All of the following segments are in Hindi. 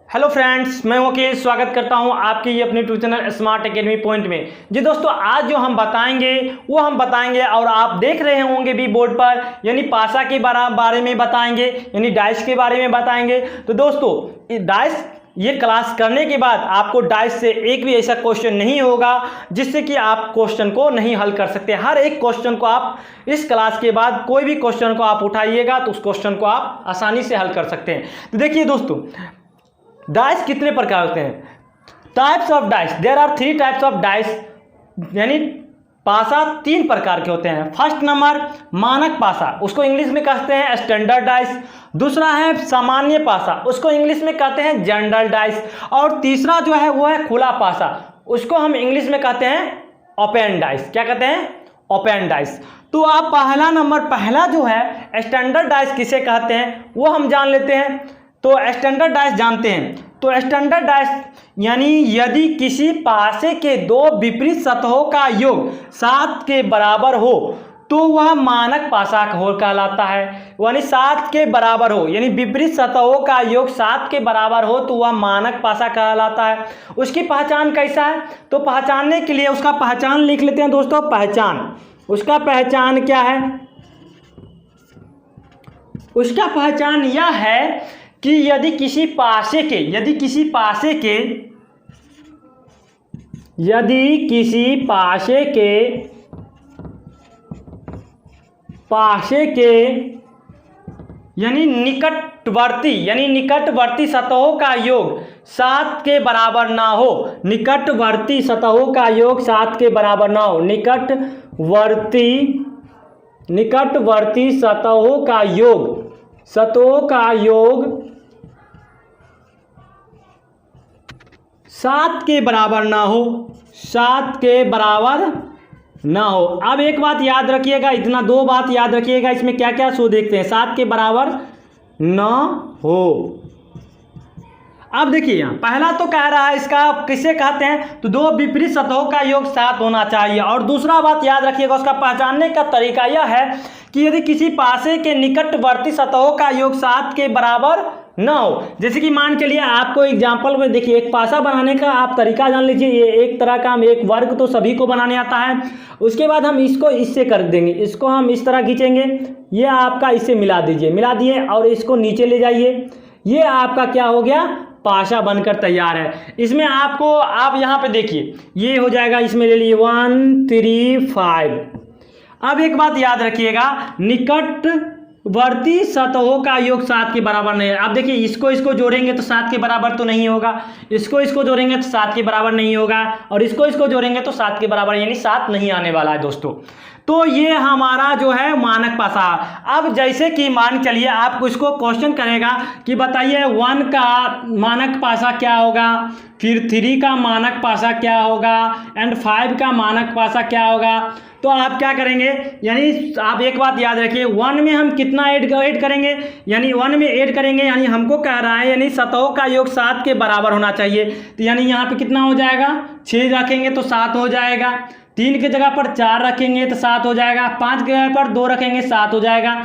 हेलो फ्रेंड्स, मैं वकील स्वागत करता हूं आपकी ये अपनी tuition channel smart academy point में। जी दोस्तों, आज जो हम बताएंगे और आप देख रहे होंगे भी बोर्ड पर, यानी पासा के बारे में बताएंगे, यानी डाइस के बारे में बताएंगे। तो दोस्तों, डाइस ये क्लास करने के बाद आपको डाइस से एक भी ऐसा क्वेश्चन नहीं होगा जिससे कि आप क्वेश्चन को नहीं हल कर सकते। हर एक क्वेश्चन को आप इस क्लास के बाद कोई भी क्वेश्चन को आप उठाइएगा तो उस क्वेश्चन को आप आसानी से हल कर सकते हैं। तो देखिए दोस्तों, डाइस कितने प्रकार होते हैं? Types of dice, there are 3 types of dice, यानी पासा 3 प्रकार के होते हैं। फर्स्ट नंबर मानक पासा, उसको इंग्लिश में कहते हैं स्टैंडर्ड डाइस। दूसरा है सामान्य पासा, उसको इंग्लिश में कहते हैं जनरल डाइस। और तीसरा जो है वो है खुला पासा, उसको हम इंग्लिश में कहते हैं ओपन डाइस। क्या कहते हैं? Open dice. तो आप पहला जो है स्टैंडर्ड डाइस किसे कहते हैं वो हम जान लेते हैं। तो स्टैंडर्ड डाइस जानते हैं। तो स्टैंडर्ड डाइस यानी यदि किसी पासे के दो विपरीत सतहों का योग 7 के बराबर हो तो वह मानक पासा कहलाता है। यानी 7 के बराबर हो, यानी विपरीत सतहों का योग 7 के बराबर हो तो वह मानक पासा कहलाता है। उसकी पहचान कैसा है? तो पहचानने के लिए उसका पहचान लिख लेते हैं दोस्तों। उसका पहचान क्या है? उसका पहचान यह है कि यदि किसी पासे के यानी निकटवर्ती सतहों का योग 7 के बराबर ना हो। निकटवर्ती सतहों का योग 7 के बराबर ना हो। निकटवर्ती सतहों का योग 7 के बराबर ना हो। 7 के बराबर ना हो। अब एक बात याद रखिएगा, इतना 2 बात याद रखिएगा, इसमें क्या क्या सो देखते हैं। 7 के बराबर ना हो। अब देखिए, यहाँ पहला तो कह रहा है, इसका किसे कहते हैं? तो दो विपरीत सतहों का योग 7 होना चाहिए। और दूसरा बात याद रखिएगा, उसका पहचानने का तरीका यह है कि यदि किसी पासे के निकटवर्ती सतहों का योग 7 के बराबर ना हो। जैसे कि मान चलिए, आपको एग्जाम्पल में देखिए, एक पासा बनाने का आप तरीका जान लीजिए। ये एक तरह का एक वर्ग तो सभी को बनाने आता है। उसके बाद हम इसको इससे कर देंगे, इसको हम इस तरह खींचेंगे, ये आपका इससे मिला दिए और इसको नीचे ले जाइए। ये आपका क्या हो गया? पासा बनकर तैयार है। इसमें आप यहाँ पे देखिए, ये हो जाएगा, इसमें ले लिए 1 3 5। अब एक बात याद रखिएगा, निकटवर्ती सतहों का योग 7 के बराबर नहीं है। अब देखिए, इसको जोड़ेंगे तो 7 के बराबर तो नहीं होगा, इसको जोड़ेंगे तो 7 के बराबर नहीं होगा, और इसको जोड़ेंगे तो 7 के बराबर, यानी 7 नहीं आने वाला है दोस्तों। तो ये हमारा जो है मानक पासा। अब जैसे कि मान चलिए, आपको इसको क्वेश्चन करेगा कि बताइए 1 का मानक पासा क्या होगा, फिर 3 का मानक पासा क्या होगा, एंड 5 का मानक पासा क्या होगा। तो आप क्या करेंगे? यानी आप एक बात याद रखिए, 1 में हम कितना ऐड करेंगे? यानी 1 में ऐड करेंगे, यानी हमको कह रहा है यानी सतहों का योग 7 के बराबर होना चाहिए। तो यानी यहाँ पे कितना हो जाएगा? 6 रखेंगे तो 7 हो जाएगा। 3 की जगह पर 4 रखेंगे तो 7 हो जाएगा। 5 की जगह पर 2 रखेंगे 7 हो जाएगा।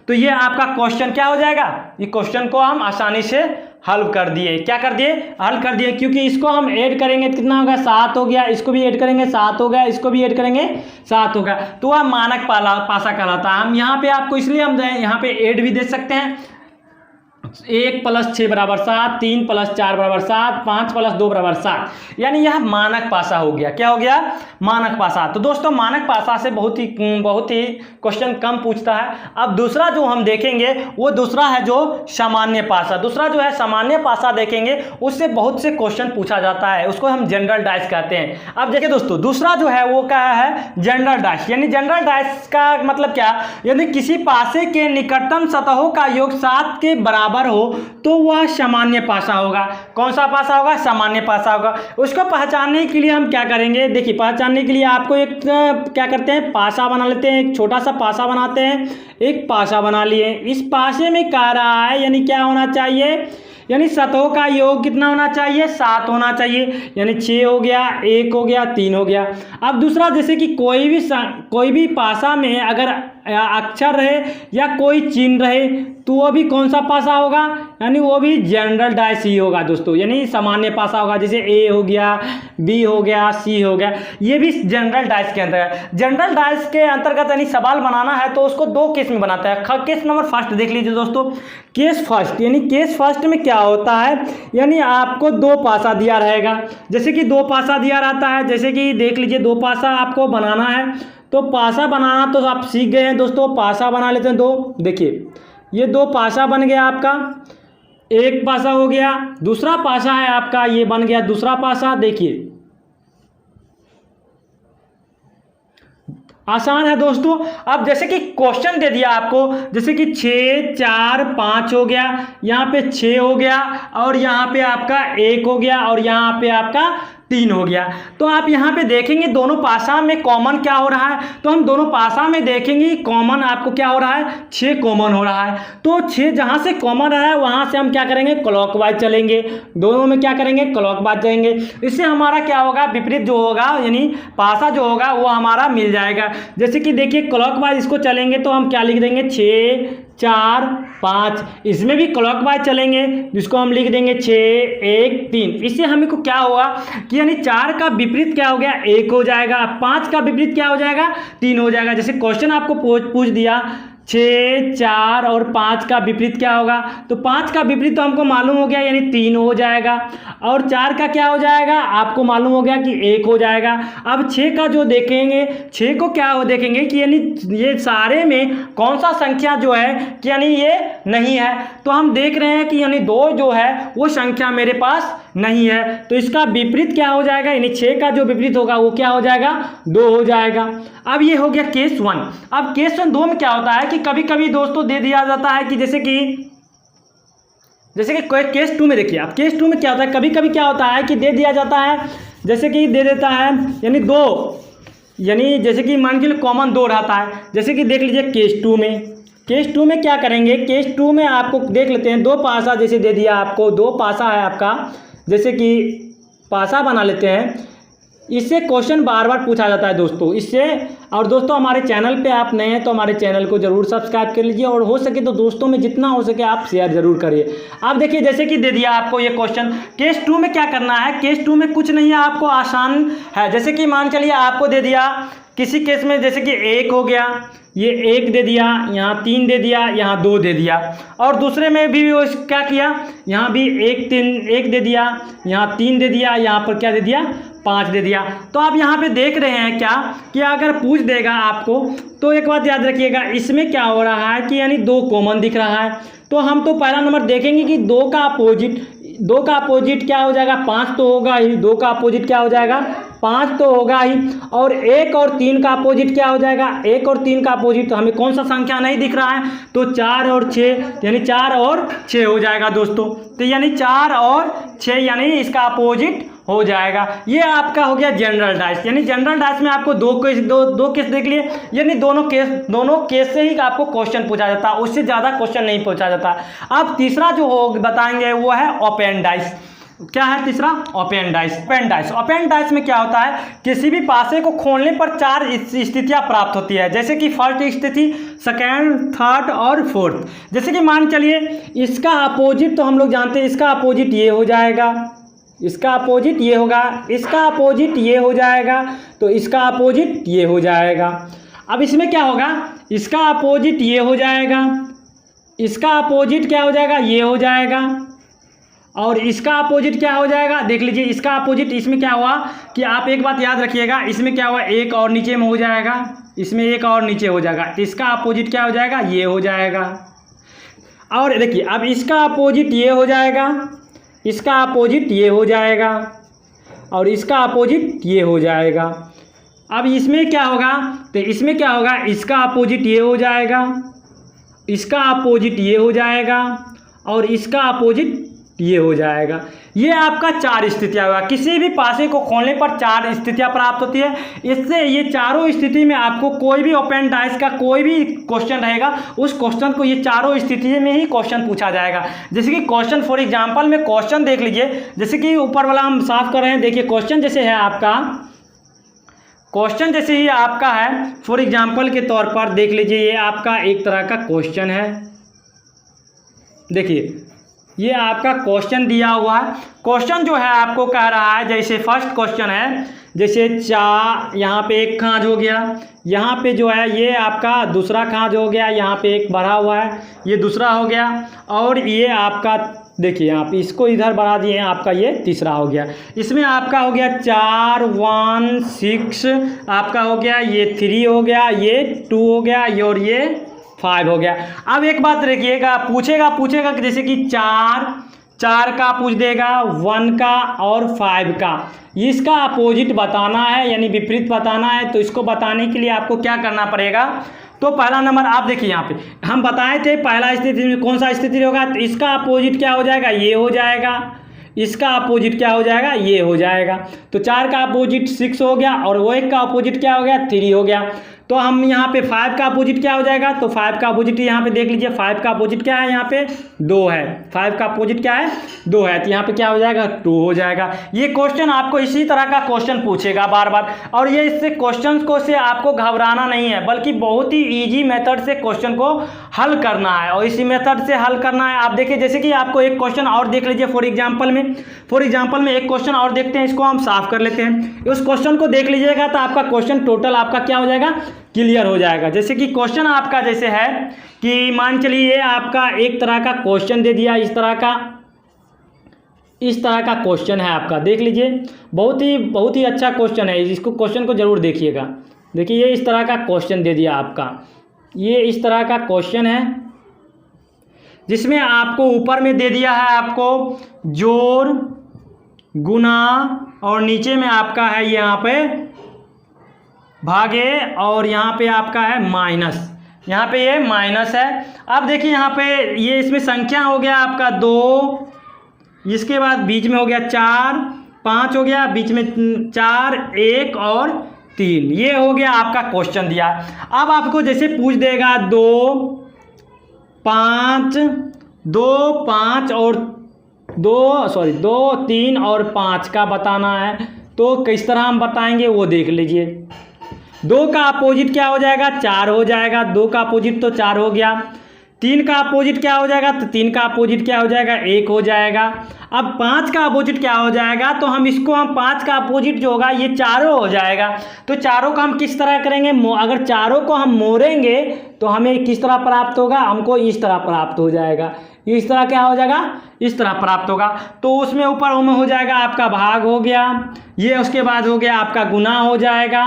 तो ये आपका क्वेश्चन क्या हो जाएगा? ये क्वेश्चन को हम आसानी से हल कर दिए। क्या कर दिए? हल कर दिए, क्योंकि इसको हम ऐड करेंगे कितना होगा? 7 हो गया। इसको भी ऐड करेंगे 7 हो गया। इसको भी ऐड करेंगे 7 होगा। तो वह मानक पासा कहलाता है। हम यहाँ पे आपको इसलिए हम यहाँ पे ऐड भी दे सकते हैं। 1 + 6 = 7, 3 + 4 = 7, 5 + 2 = 7, यानी यह मानक पासा हो गया। क्या हो गया? मानक पासा। तो दोस्तों, मानक पासा से बहुत ही क्वेश्चन कम पूछता है। अब दूसरा जो हम देखेंगे वो दूसरा है जो सामान्य पासा। दूसरा जो है सामान्य पासा देखेंगे, उससे बहुत से क्वेश्चन पूछा जाता है, उसको हम जनरल डाइस कहते हैं। अब देखिए दोस्तों, दूसरा जो है वो क्या है? General dice. यानी जनरल डाइस का मतलब क्या? यदि किसी पासे के निकटतम सतहों का योग 7 के बराबर हो तो वह सामान्य पासा होगा। कौन सा पासा होगा? सामान्य पासा होगा। उसको पहचानने के लिए हम क्या करेंगे? देखिए, पहचानने के लिए आपको एक क्या करते हैं? पासा बना लेते हैं। एक छोटा सा पासा बनाते हैं। एक पासा बना लिए। इस पासे में कह रहा है यानी क्या होना चाहिए? यानी सतहों का योग कितना होना चाहिए? 7 होना चाहिए। यानी 6 हो गया, 1 हो गया, 3 हो गया। अब दूसरा, जैसे कि कोई भी पासा में अगर अक्षर रहे या कोई चिन्ह रहे तो वो भी कौन सा पासा होगा, यानी वो भी जनरल डाइस ही होगा दोस्तों, यानी सामान्य पासा होगा। जैसे ए हो गया, बी हो गया, सी हो गया, ये भी जनरल डाइस के अंतर्गत है। जनरल डाइस के अंतर्गत यानी सवाल बनाना है तो उसको दो केस में बनाता है। केस नंबर फर्स्ट देख लीजिए दोस्तों, केस फर्स्ट, यानी केस फर्स्ट में क्या होता है, यानी आपको दो पासा दिया रहेगा। जैसे कि दो पासा दिया रहता है, जैसे कि देख लीजिए दो पासा आपको बनाना है, तो पासा बनाना तो आप सीख गए हैं दोस्तों। पासा बना लेते हैं दो, देखिए ये दो पासा बन गया आपका, एक पासा हो गया, दूसरा पासा है आपका, ये बन गया दूसरा पासा। देखिए आसान है दोस्तों। अब जैसे कि क्वेश्चन दे दिया आपको, जैसे कि 6 4 5 हो गया, यहाँ पे 6 हो गया, और यहाँ पे आपका 1 हो गया, और यहाँ पे आपका 3 हो गया। तो आप यहाँ पे देखेंगे दोनों पासा में कॉमन क्या हो रहा है, तो हम दोनों पासा में देखेंगे कॉमन आपको क्या हो रहा है, 6 कॉमन हो रहा है। तो 6 जहाँ से कॉमन रहा है वहाँ से हम क्या करेंगे, क्लॉकवाइज चलेंगे, दोनों में क्या करेंगे, क्लॉकवाइज जाएंगे। इससे हमारा क्या होगा, विपरीत जो होगा यानी पासा जो होगा वो हमारा मिल जाएगा। जैसे कि देखिए क्लॉकवाइज इसको चलेंगे तो हम क्या लिख देंगे, 6 4 5, इसमें भी क्लॉकवाइज चलेंगे जिसको हम लिख देंगे 6 1 3। इससे हमें को क्या होगा कि यानी 4 का विपरीत क्या हो गया, 1 हो जाएगा, 5 का विपरीत क्या हो जाएगा, 3 हो जाएगा। जैसे क्वेश्चन आपको पूछ दिया 6 4 और 5 का विपरीत क्या होगा, तो 5 का विपरीत तो हमको मालूम हो गया यानी 3 हो जाएगा, और 4 का क्या हो जाएगा आपको मालूम हो गया कि 1 हो जाएगा। अब 6 का जो देखेंगे, 6 को क्या हो देखेंगे कि यानी ये सारे में कौन सा संख्या जो है कि यानी ये नहीं है, तो हम देख रहे हैं कि यानी 2 जो है वो संख्या मेरे पास नहीं है, तो इसका विपरीत क्या हो जाएगा, यानी 6 का जो विपरीत होगा वो क्या हो जाएगा, 2 हो जाएगा। अब ये हो गया केस 1। अब केस 2 में क्या होता है कि कभी कभी दोस्तों दे दिया जाता है कि जैसे कि केस 2 में देखिए, अब केस 2 में क्या होता है, कभी कभी क्या होता है कि दे दिया जाता है, जैसे कि दे देता है यानी 2, यानी जैसे कि मान के लिए कॉमन 2 रहता है। जैसे कि देख लीजिए केस 2 में, केस 2 में क्या करेंगे, केस 2 में आपको देख लेते हैं, 2 पासा जैसे दे दिया आपको, 2 पासा है आपका, जैसे कि पासा बना लेते हैं। इससे क्वेश्चन बार बार पूछा जाता है दोस्तों इससे। और दोस्तों हमारे चैनल पे आप नए हैं तो हमारे चैनल को जरूर सब्सक्राइब कर लीजिए, और हो सके तो दोस्तों में जितना हो सके आप शेयर जरूर करिए। आप देखिए जैसे कि दे दिया आपको ये क्वेश्चन, केस 2 में क्या करना है, केस 2 में कुछ नहीं है, आपको आसान है। जैसे कि मान चलिए आपको दे दिया किसी केस में, जैसे कि 1 हो गया, ये 1 दे दिया, यहाँ 3 दे दिया, यहाँ 2 दे दिया, और दूसरे में भी वो क्या किया, यहाँ भी 1 दे दिया, यहाँ 3 दे दिया, यहाँ पर क्या दे दिया, 5 दे दिया। तो आप यहाँ पे देख रहे हैं क्या कि अगर पूछ देगा आपको तो एक बात याद रखिएगा, इसमें क्या हो रहा है कि यानी 2 कॉमन दिख रहा है, तो हम तो पहला नंबर देखेंगे कि 2 का अपोजिट क्या हो जाएगा, 5 तो होगा ही, 2 का अपोजिट क्या हो जाएगा, 5 तो होगा ही, और 1 और 3 का अपोजिट क्या हो जाएगा, 1 और 3 का अपोजिट तो हमें कौन सा संख्या नहीं दिख रहा है, तो 4 और 6, यानी 4 और 6 हो जाएगा दोस्तों। तो यानी 4 और 6 यानी इसका अपोजिट हो जाएगा। ये आपका हो गया जनरल डाइस, यानी जनरल डाइस में आपको दो केस देख लिए, यानी दोनों केस से ही आपको क्वेश्चन पूछा जाता है, उससे ज़्यादा क्वेश्चन नहीं पूछा जाता। अब तीसरा जो हो बताएंगे वो है ओपन डाइस। क्या है तीसरा, ओपन डाइस। ओपन डाइस में क्या होता है, किसी भी पासे को खोलने पर 4 स्थितियां प्राप्त होती है, जैसे कि फर्स्ट स्थिति, सेकेंड, थर्ड और फोर्थ। जैसे कि मान चलिए इसका अपोजिट तो हम लोग जानते हैं, इसका अपोजिट ये हो जाएगा, इसका अपोजिट ये होगा, इसका अपोजिट ये हो जाएगा, तो इसका अपोजिट ये हो जाएगा। अब इसमें क्या होगा, इसका अपोजिट ये हो जाएगा, इसका अपोजिट क्या हो जाएगा, ये हो जाएगा, और इसका अपोजिट क्या हो जाएगा, देख लीजिए इसका अपोजिट। इसमें क्या हुआ कि आप एक बात याद रखिएगा, इसमें क्या हुआ, एक और नीचे में हो जाएगा, इसमें एक और नीचे हो जाएगा, तो इसका अपोजिट क्या हो जाएगा, ये हो जाएगा। और देखिए अब इसका अपोजिट ये हो जाएगा, इसका अपोजिट ये हो जाएगा, और इसका अपोजिट ये हो जाएगा। अब इसमें क्या होगा, तो इसमें क्या होगा, इसका अपोजिट ये हो जाएगा, इसका अपोजिट ये हो जाएगा, और इसका अपोजिट ये हो जाएगा। ये आपका 4 स्थितियाँ हुआ। किसी भी पासे को खोलने पर 4 स्थितियाँ प्राप्त होती है। इससे ये चारों स्थिति में आपको कोई भी ओपन डाइस का कोई भी क्वेश्चन रहेगा, उस क्वेश्चन को ये चारों स्थिति में ही क्वेश्चन पूछा जाएगा। जैसे कि क्वेश्चन फॉर एग्जांपल में क्वेश्चन देख लीजिए, जैसे कि ऊपर वाला हम साफ कर रहे हैं, देखिए क्वेश्चन जैसे है आपका, क्वेश्चन जैसे ही आपका है, फॉर एग्जांपल के तौर पर देख लीजिए, ये आपका एक तरह का क्वेश्चन है। देखिए ये आपका क्वेश्चन दिया हुआ है। क्वेश्चन जो है आपको कह रहा है, जैसे फर्स्ट क्वेश्चन है, जैसे यहाँ पे एक खांज हो गया, यहाँ पे जो है ये आपका दूसरा खांज हो गया, यहाँ पे एक बढ़ा हुआ है, ये दूसरा हो गया, और ये आपका देखिए आप इसको इधर बढ़ा दिए हैं, आपका ये तीसरा हो गया। इसमें आपका हो गया 4 1 6, आपका हो गया ये 3 हो गया, ये 2 हो गया, और ये 5 हो गया। अब एक बात रखिएगा, पूछेगा कि जैसे कि 4 का पूछ देगा, 1 का और 5 का, इसका अपोजिट बताना है, यानी विपरीत बताना है। तो इसको बताने के लिए आपको क्या करना पड़ेगा, तो पहला नंबर आप देखिए यहाँ पे हम बताए थे, पहला स्थिति में कौन सा स्थिति होगा, तो इसका अपोजिट क्या हो जाएगा, ये हो जाएगा, इसका अपोजिट क्या हो जाएगा, ये हो जाएगा। तो 4 का अपोजिट 6 हो गया, और वो 1 का अपोजिट क्या हो गया, 3 हो गया। तो हम यहाँ पे 5 का अपोजिट क्या हो जाएगा, तो 5 का अपोजिट यहाँ पे देख लीजिए, 5 का अपोजिट क्या है, यहाँ पे 2 है, 5 का अपोजिट क्या है, 2 है, तो यहाँ पे क्या हो जाएगा, 2 हो जाएगा। ये क्वेश्चन आपको इसी तरह का क्वेश्चन पूछेगा बार बार, और ये इससे क्वेश्चन को से आपको घबराना नहीं है, बल्कि बहुत ही ईजी मेथड से क्वेश्चन को हल करना है, और इसी मेथड से हल करना है। आप देखिए जैसे कि आपको एक क्वेश्चन और देख लीजिए, फॉर एग्जाम्पल में एक क्वेश्चन और देखते हैं, इसको हम साफ कर लेते हैं। उस क्वेश्चन को देख लीजिएगा तो आपका क्वेश्चन टोटल आपका क्या हो जाएगा, क्लियर हो जाएगा। जैसे कि क्वेश्चन आपका जैसे है कि मान चलिए ये आपका एक तरह का क्वेश्चन दे दिया, इस तरह का क्वेश्चन है आपका, देख लीजिए बहुत ही अच्छा क्वेश्चन है, इसको क्वेश्चन को जरूर देखिएगा। देखिए ये इस तरह का क्वेश्चन दे दिया आपका, ये इस तरह का क्वेश्चन है, जिसमें आपको ऊपर में दे दिया है आपको जोड़, गुना, और नीचे में आपका है यहाँ पे भागे, और यहाँ पे आपका है माइनस, यहाँ पे ये माइनस है। अब देखिए यहाँ पे ये इसमें संख्या हो गया आपका 2, इसके बाद बीच में हो गया 4 5 हो गया, बीच में 4 1 और 3, ये हो गया आपका क्वेश्चन दिया। अब आपको जैसे पूछ देगा 2 5 और 2 3 और 5 का बताना है, तो किस तरह हम बताएंगे वो देख लीजिए। 2 का अपोजिट क्या हो जाएगा, 4 हो जाएगा, 2 का अपोजिट तो 4 हो गया। 3 का अपोजिट क्या हो जाएगा, तो 3 का अपोजिट क्या हो जाएगा, 1 हो जाएगा। अब 5 का अपोजिट क्या हो जाएगा, तो हम 5 का अपोजिट जो होगा ये चारों हो जाएगा। तो चारों का हम किस तरह करेंगे, अगर चारों को हम मोड़ेंगे तो हमें किस तरह प्राप्त होगा, हमको इस तरह प्राप्त हो जाएगा, इस तरह क्या हो जाएगा, इस तरह प्राप्त होगा। तो उसमें ऊपर हो जाएगा आपका भाग हो गया, ये उसके बाद हो गया आपका गुना हो जाएगा,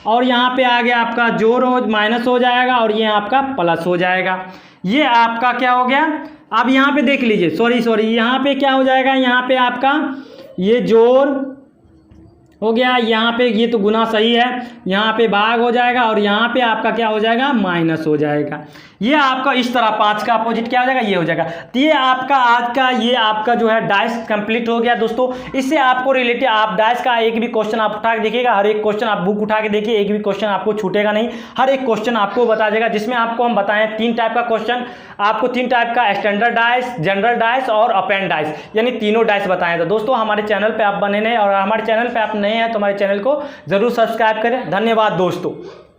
और यहाँ पे आ गया आपका जोड़ माइनस हो जाएगा, और ये आपका प्लस हो जाएगा। ये आपका क्या हो गया, अब यहाँ पे देख लीजिए, सॉरी यहाँ पे क्या हो जाएगा, यहाँ पे आपका ये जोड़ हो गया, यहाँ पे ये तो गुना सही है, यहाँ पे भाग हो जाएगा, और यहाँ पे आपका क्या हो जाएगा, माइनस हो जाएगा। ये आपका इस तरह 5 का अपोजिट क्या हो जाएगा, ये हो जाएगा। तो ये आपका आज का ये आपका जो है डाइस कंप्लीट हो गया दोस्तों। इससे आपको रिलेटेड आप डाइस का एक भी क्वेश्चन आप उठा के देखिएगा, हर एक क्वेश्चन आप बुक उठा के देखिए, एक भी क्वेश्चन आपको छूटेगा नहीं, हर एक क्वेश्चन आपको बता देगा। जिसमें आपको हम बताएं 3 टाइप का क्वेश्चन, आपको 3 टाइप का स्टैंडर्ड डाइस, जनरल डाइस और अपेंड डाइस, यानी तीनों डाइस बताएं। तो दोस्तों हमारे चैनल पर आप बने नए, और हमारे चैनल पर आप नए हैं तो हमारे चैनल को जरूर सब्सक्राइब करें। धन्यवाद दोस्तों।